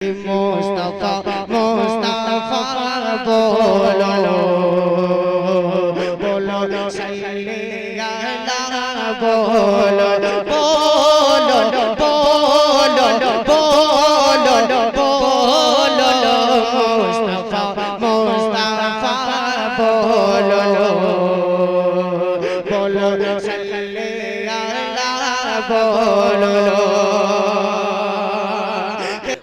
मुस्तफा मुस्तफा बोलो बोलो सल्ली अला बोलो बोलो बोलो बोलो बोलो मुस्तफा मुस्तफा बोलो बोलो सल्ली अला बोलो।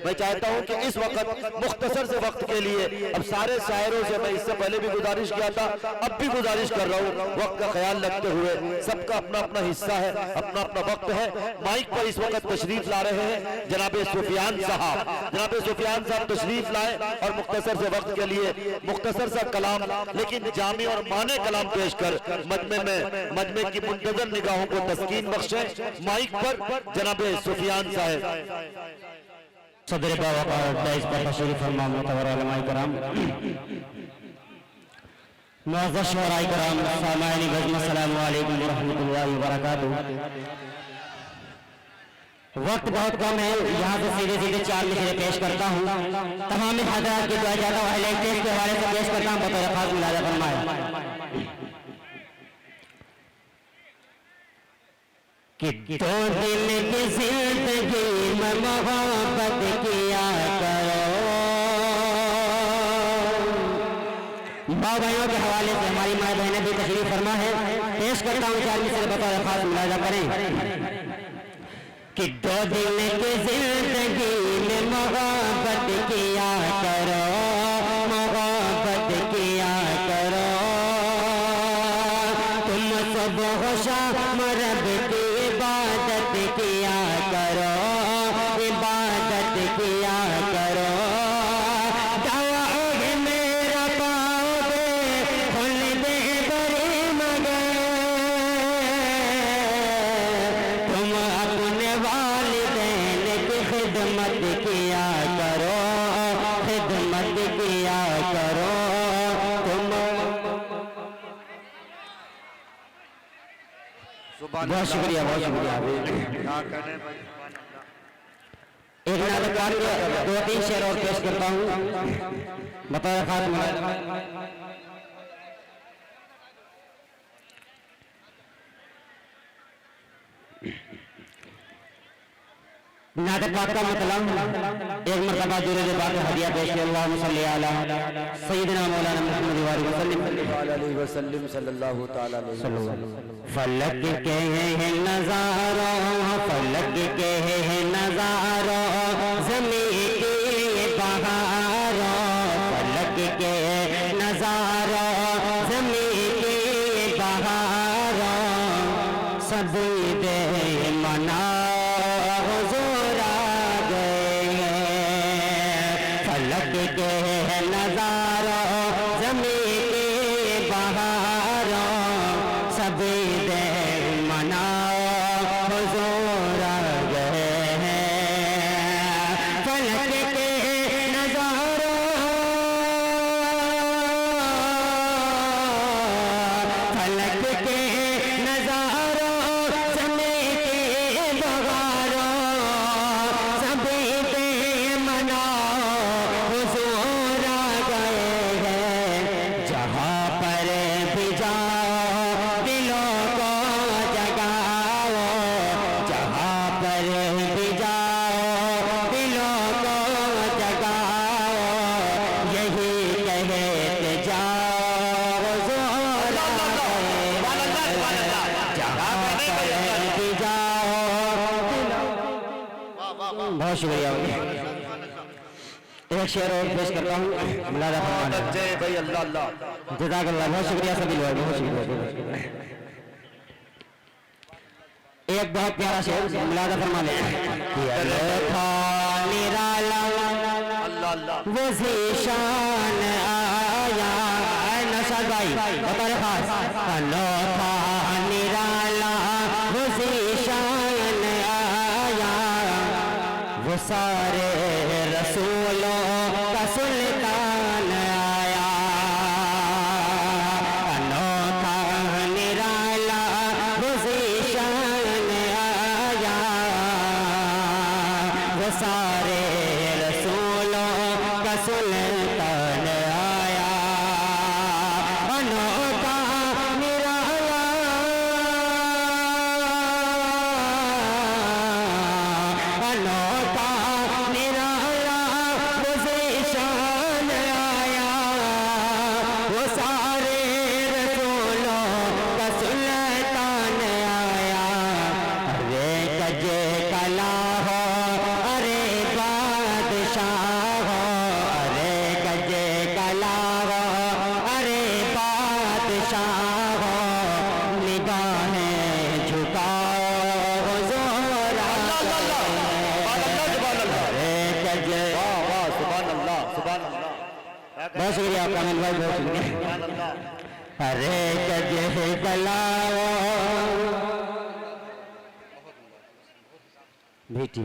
मैं चाहता हूं कि इस वक्त मुख्तसर से वक्त के लिए अब सारे शायरों से मैं इससे पहले भी गुजारिश किया था, अब भी गुजारिश कर रहा हूं, वक्त का ख्याल रखते हुए सबका अपना अपना हिस्सा है, अपना अपना वक्त है। माइक पर इस वक्त तशरीफ ला रहे हैं जनाब सुफियान साहब तशरीफ लाए और मुख्तसर से वक्त के लिए मुख्तसर सा कलाम लेकिन जामी और माने कलाम पेश कर मजमे की मुंतजर निगाहों को तस्कीन बख्शे। माइक पर जनाब सुफियान साहब। सदर बाइस पर तशरीफ फरमा मुतवर उलमाए कराम, मुअज़्ज़ज़ शुअराए कराम, सामाईन बज़्म, अस्सलामु अलैकुम व रहमतुल्लाहि व बरकातुहू। वक्त बहुत कम है, यहाँ से सीधे सीधे चार मिसरे पेश करता हूँ। तमाम हज़रात की दुआ चाहता हूँ, अहले इत्तेफ़ाक़ के हवाले से पेश करता हूँ, बतौर खास मुलाज़ा फरमाए कि दो दिन की जिंदगी में मोहब्बत किया करो। माँ बहनों के हवाले से हमारी माँ बहनें भी तशरीफ फरमा है, पेश करता हूँ चार मिसरे बतौर खास मुलाज़ा करें कि दो दिन की जिंदगी में मोहब्बत किया करो, मोहब्बत किया करो। तुम सब शाम रब की इबादत किया करो, इबादत किया करो। दाऊद मेरा पाओगे खुल्दे बरी मगर, तुम अपने वालिदैन की खिदमत किया करो, खिदमत किया करो। बहुत शुक्रिया, बहुत शुक्रिया। एक नाटककार के दो तीन शेर और पेश करता हूँ बतौर खास मुलाज़ा। नाटक पाक का मतलब एक मरतबा दुरूद पाक हदिया पेश किया, अल्लाहुम्मा सल्ली अला सय्यिदिना मौलाना मुहम्मद वसल्लम सल्लल्लाहु तआला अलैहि वसल्लम। फलक के हैं नज़ारों, फलक के हैं नज़ारों, ज़मीं की बहारों, फलक के नज़ारों, ज़मीं की बहारों, सभी दे मना हुज़ूर आ गए। फलक के नज़ारों, ज़मीं की बहारों, सभी दे मना हुज़ूर आ गए हैं। फलक के नज़ारों, फलक के नज़ारों, ज़मीं की बहारों, सभी दे मना हुज़ूर आ गए हैं। जहाँ पर भी जाओ दिलों को जगाओ, जहाँ पर भी जाओ दिलों को जगाओ, यही कहते जाओ हुज़ूर आ गए। जहाँ पर भी जाओ बहुत शुक्रिया। एक शेर और पेश करता हूँ, मुलाज़ा फरमाना। जय भाई अल्लाह अल्लाह। जज़ाकल्लाह, बहुत शुक्रिया सभी लोग, बहुत शुक्रिया। एक बहुत प्यारा शेर मुलाज़ा फरमा ले कि अनोखा निराला अल्लाह अल्लाह वो ज़ीशान आया। नौशाद भाई बतौर खास, अनोखा निराला वो ज़ीशान आया, वो सारे रसूलों का सुल्तान आया। अनोखा निराला वो ज़ीशान आया, वो सारे रसूल बहुत शुक्रिया कामिल भाई, बहुत शुक्रिया। अरे गजे गलाओ बेटी,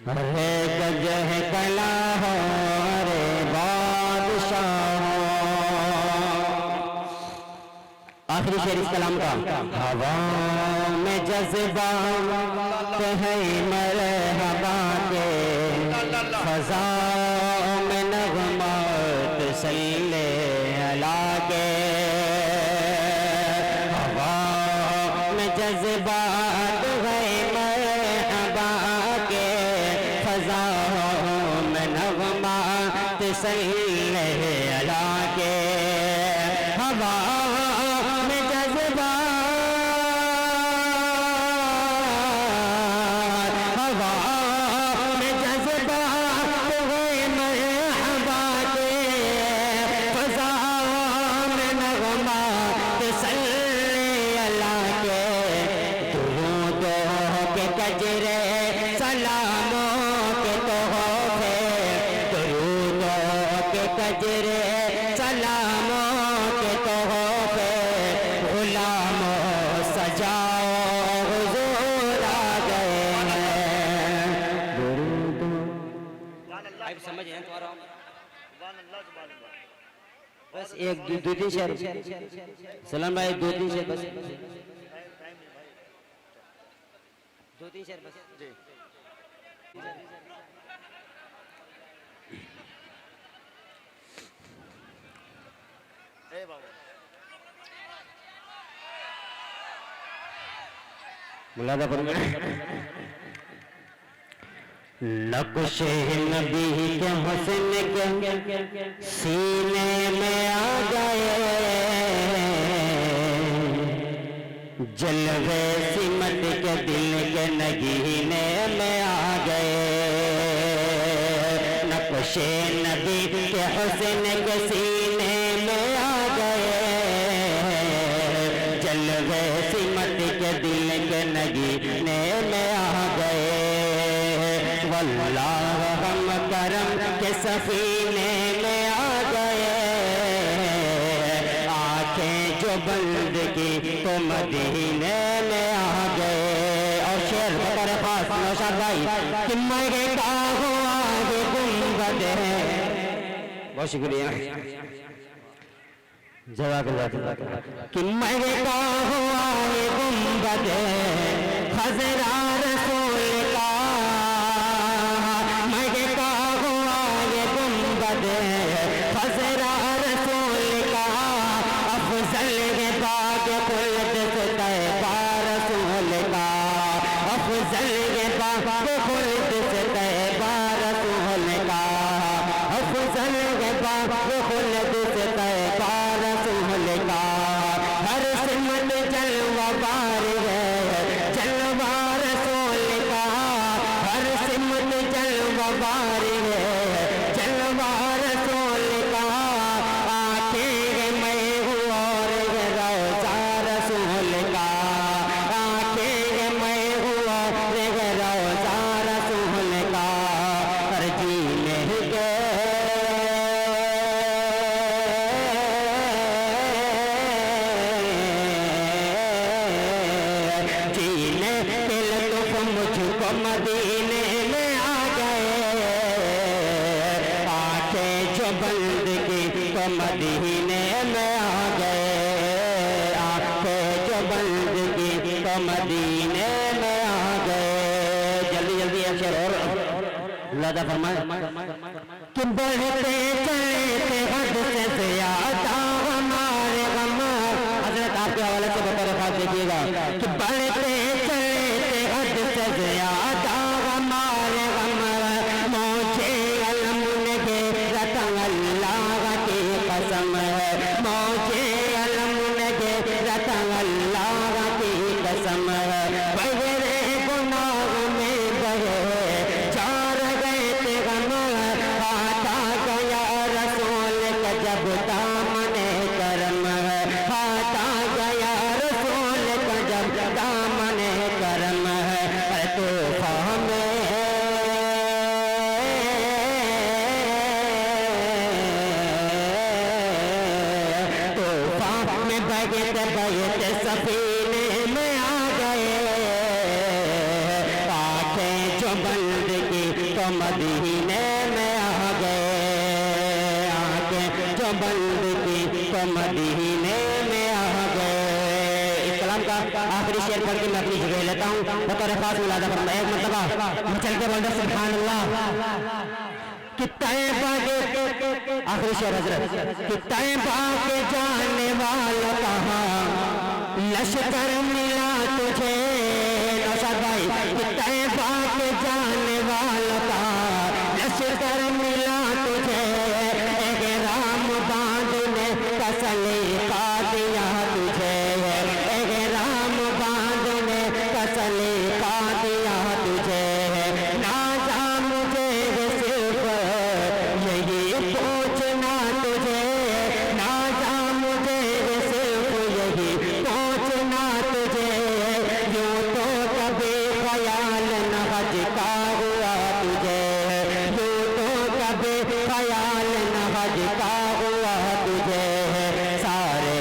अरे गजे गलाओ रे बादशाह। आखिरी शेर इस कलाम का। हवा में जज्बा है मरहबा के, फजा में नगमात सल्ले अला के। हवा में जज्बात है मरहबा के, फजा में नगमात सल्ले अला के। हवा में जज्बा, हवा में जज्बा है मरहबा के, फजा में नगमात सल्ले अला के। दुरूदों के कजरे सलामों के तोहफे, दुरूदों के कजरे सलामों के तोहफे, गुलामों सजाओ हुजूर आ गए हैं। दुरूदों समझ हैं तो बस एक दो तीन शेर सलाम भाई, दो तीन शेर बस, दो तीन शेर बस जी। मुलादा नक्शे नबी के हुस्न के सीने में आ गए, जलवे सिमट के दिल के नगीने में आ गए। नक्शे नबी के हुस्न के सीने में आ गए, जलवे सिमट के दिल के नगीने में आ गए। वल्लाह हम करम के सफीने में आ गए, आंखें जो बंद की तो मदीने में आ गए। और शेर बता खास नौशाद भाई कि मरे का हुआ ये गुंबद है। बहुत शुक्रिया जज़ाकल्लाह। कि मरे का हुआ ये गुंबद खजरा रसूल का, मरे का हुआ ये गुंबद खजरा रसूल का। अफजल के बाग खुल्द तैबा रसूल का, अफजल के बाग खुल्द तैबा रसूल का, अफजल के बाग खुल्द तैबा रसूल का। हर सिमत जलवा बार है जलवा रसूल का, हर सिमत जलवा बार है जलवा रसूल का। आंखें मैं हूँ और रोजा रसूल का, आंखें मैं हूँ और रोजा रसूल का। हर जी नहीं गए जीने के लुत्फ मुझको मदीने में आ गए, आंखें जो बंद की तो मदीने में आ गए, आंखें जो बंद की तो मदीने में आ गए। जल्दी जल्दी अक्षर और लादा फरमाए कि बढ़ते चलते हद से ज्यादा हमारे गम। हजरत आपके हवाले से बता खास देखिएगा कि बढ़ते चलते हद से ज्यादा हमारे गम। मुझे अलम के रतन अल्लाह की कसम है, मुझे अलम के रतन अल्लाह की कसम है। बगैर गुनाह में बहे चार गए थे गम, आता गया बगैते बगैते सफीने में आ गए, आंखें जो बंद की तो मदीने में आ गए, आंखें जो बंद की तो मदीने में आ गए। इस कलाम का आखिरी शेर पढ़ के मैं अपनी जगह लेता हूँ। बतौर खास मुलादा फरमाया, एक मरतबा चल के बोल दो सुभान अल्लाह। कि तैबा के आखिरी शेर हजरत, कि तैबा के जाने वाला कहाँ लश्कर मिला तुझे नौशाद भाई, कि तैबा के जाने वाला कहाँ लश्कर मिला तुझे, एक राम बांधने का सलीका दिया तुझे, एक राम बांधने का सलीका दिया तुझे, ना जा मुझे सिर्फ यही पहुँचना तुझे, ना जा मुझे सिर्फ यही पहुँचना तुझे, यूं तो कभी ख्याल न हज का हुआ तुझे, यूं तो कभी ख्याल न हज का हुआ तुझे, सारे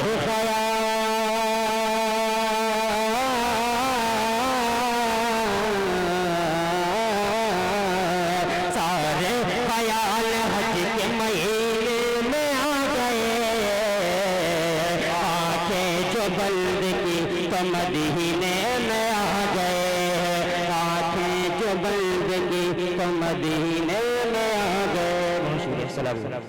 सारे ख्याल हज के महीने में आ गए, आंखें जो बंद की तो मदीने में आ गए, आंखें जो बंद की तो मदीने में आ गए। बहुत शुक्रिया। सलाम।